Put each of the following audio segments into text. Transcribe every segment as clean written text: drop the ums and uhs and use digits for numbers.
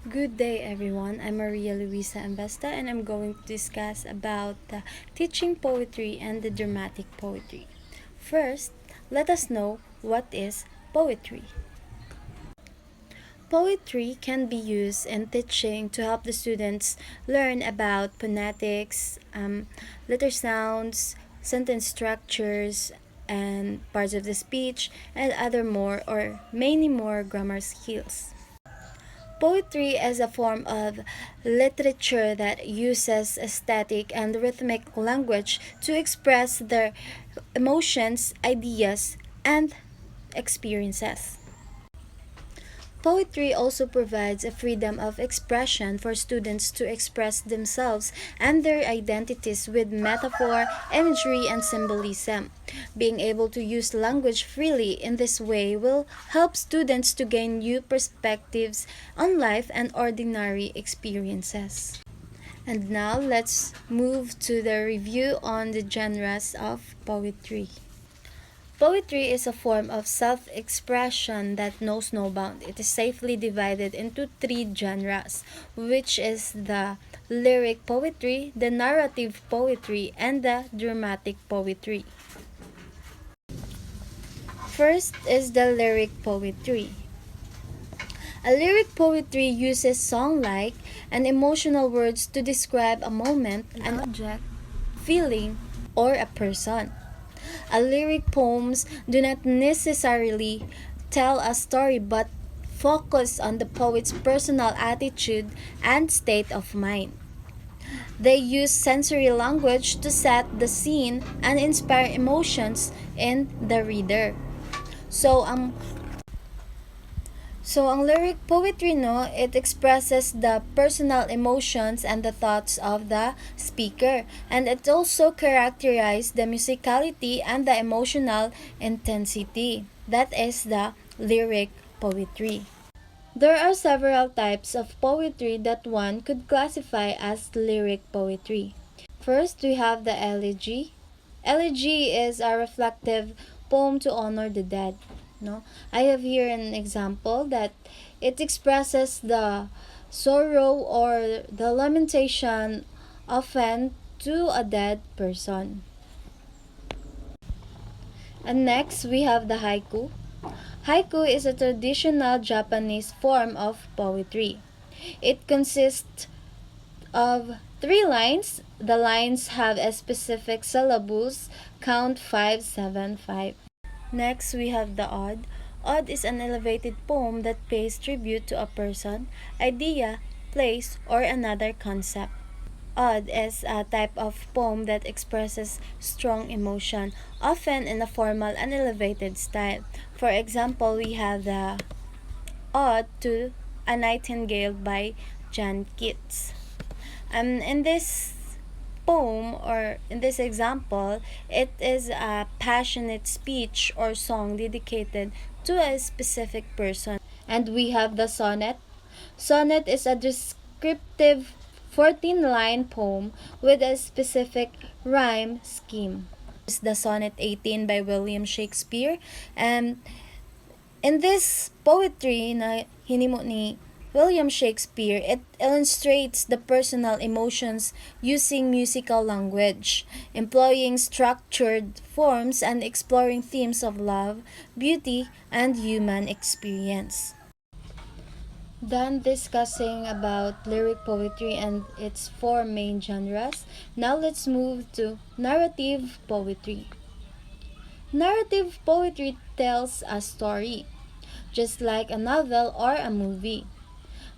Good day everyone, I'm Maria Luisa Ambesta and I'm going to discuss about the teaching poetry and the dramatic poetry. First, let us know what is poetry. Poetry can be used in teaching to help the students learn about phonetics, letter sounds, sentence structures, and parts of the speech, and other more or many more grammar skills. Poetry is a form of literature that uses aesthetic and rhythmic language to express their emotions, ideas, and experiences. Poetry also provides a freedom of expression for students to express themselves and their identities with metaphor, imagery, and symbolism. Being able to use language freely in this way will help students to gain new perspectives on life and ordinary experiences. And now let's move to the review on the genres of poetry. Poetry is a form of self-expression that knows no bound. It is safely divided into three genres, which is the lyric poetry, the narrative poetry, and the dramatic poetry. First is the lyric poetry. A lyric poetry uses song-like and emotional words to describe a moment, an object, feeling, or a person. A lyric poems do not necessarily tell a story but focus on the poet's personal attitude and state of mind. They use sensory language to set the scene and inspire emotions in the reader. So, ang lyric poetry, no, it expresses the personal emotions and the thoughts of the speaker. And it also characterizes the musicality and the emotional intensity. That is the lyric poetry. There are several types of poetry that one could classify as lyric poetry. First, we have the elegy. Elegy is a reflective poem to honor the dead. No, I have here an example that it expresses the sorrow or the lamentation often to a dead person. And next, we have the haiku. Haiku is a traditional Japanese form of poetry. It consists of 3 lines. The lines have a specific syllables, count 575. Next, we have the ode. Ode is an elevated poem that pays tribute to a person, idea, place, or another concept. Ode is a type of poem that expresses strong emotion, often in a formal and elevated style. For example, we have the Ode to a Nightingale by John Keats. In this poem or in this example, it is a passionate speech or song dedicated to a specific person. And we have the sonnet. Sonnet is a descriptive 14-line poem with a specific rhyme scheme. It's the Sonnet 18 by William Shakespeare. And in this poetry na hinimo ni William Shakespeare, it illustrates the personal emotions using musical language, employing structured forms and exploring themes of love, beauty, and human experience. Done discussing about lyric poetry and its four main genres, now let's move to narrative poetry. Narrative poetry tells a story, just like a novel or a movie,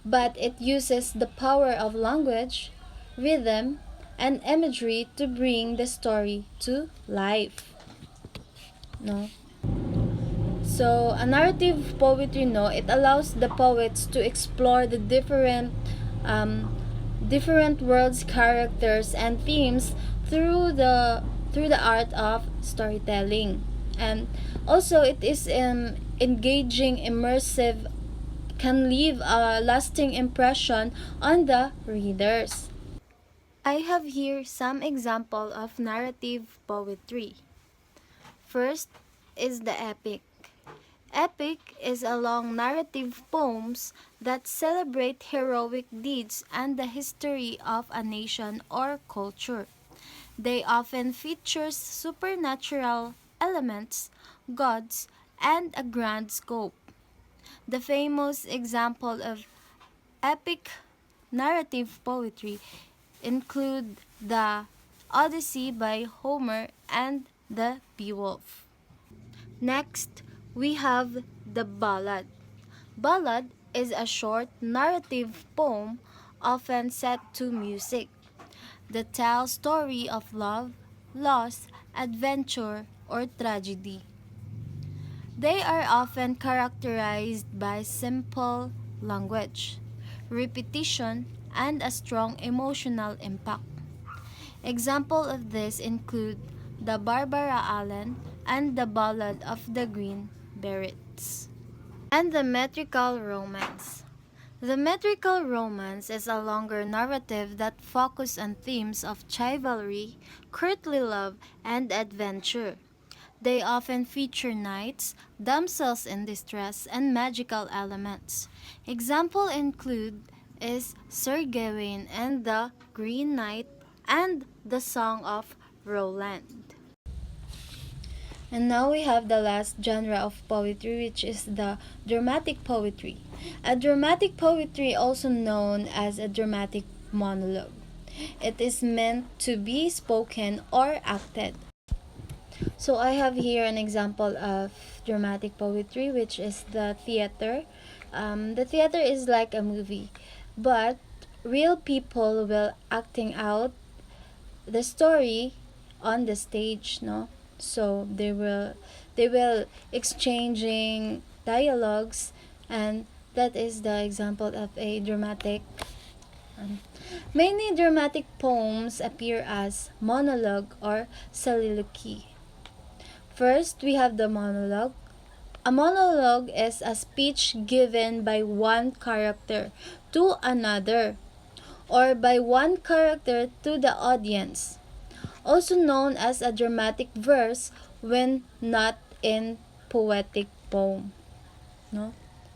but it uses the power of language, rhythm, and imagery to bring the story to life. No? So, a narrative poetry, no, it allows the poets to explore the different worlds, characters, and themes through the art of storytelling. And also, it is engaging, immersive, can leave a lasting impression on the readers. I have here some example of narrative poetry. First is the epic. Epic is a long narrative poems that celebrate heroic deeds and the history of a nation or culture. They often feature supernatural elements, gods, and a grand scope. The famous example of epic narrative poetry include the Odyssey by Homer and the Beowulf. Next, we have the ballad. Ballad is a short narrative poem often set to music that tells story of love, loss, adventure, or tragedy. They are often characterized by simple language, repetition, and a strong emotional impact. Examples of this include the Barbara Allen and the Ballad of the Green Berets. And the metrical romance. The metrical romance is a longer narrative that focuses on themes of chivalry, courtly love, and adventure. They often feature knights, damsels in distress, and magical elements. Example include is Sir Gawain and the Green Knight and the Song of Roland. And now we have the last genre of poetry, which is the dramatic poetry. A dramatic poetry, also known as a dramatic monologue. It is meant to be spoken or acted. So I have here an example of dramatic poetry, which is the theater. The theater is like a movie, but real people will acting out the story on the stage, no? So they will exchanging dialogues, and that is the example of a dramatic. um, Many dramatic poems appear as monologue or soliloquy. First, we have the monologue. A monologue is a speech given by one character to another or by one character to the audience, also known as a dramatic verse when not in poetic poem, no?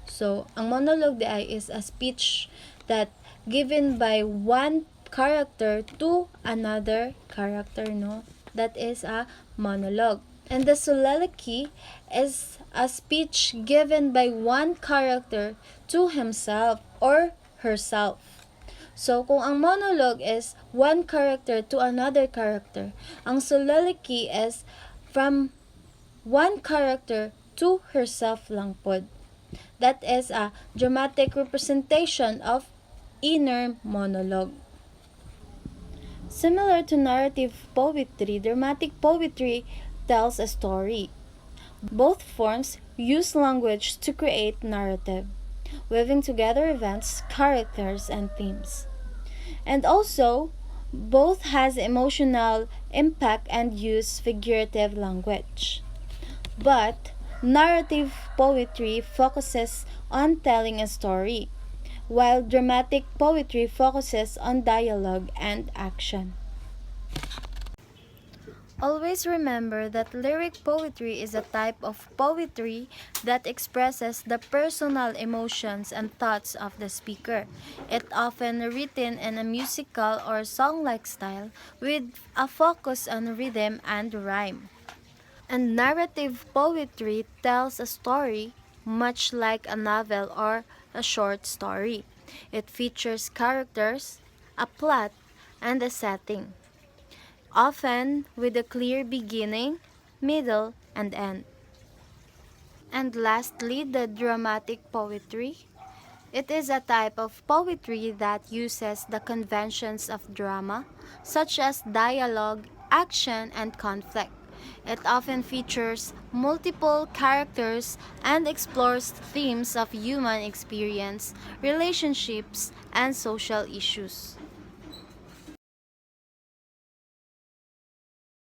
So, ang monologue is a speech that given by one character to another character, no? That is a monologue. And the soliloquy is a speech given by one character to himself or herself. So, kung ang monologue is one character to another character, ang soliloquy is from one character to herself lang pod. That is a dramatic representation of inner monologue. Similar to narrative poetry, dramatic poetry tells a story. Both forms use language to create narrative, weaving together events, characters, and themes. And also, both has emotional impact and use figurative language. But narrative poetry focuses on telling a story, while dramatic poetry focuses on dialogue and action. Always remember that lyric poetry is a type of poetry that expresses the personal emotions and thoughts of the speaker. It often written in a musical or song-like style with a focus on rhythm and rhyme. And narrative poetry tells a story much like a novel or a short story. It features characters, a plot, and a setting, often with a clear beginning, middle, and end. And lastly, the dramatic poetry. It is a type of poetry that uses the conventions of drama, such as dialogue, action, and conflict. It often features multiple characters and explores themes of human experience, relationships, and social issues.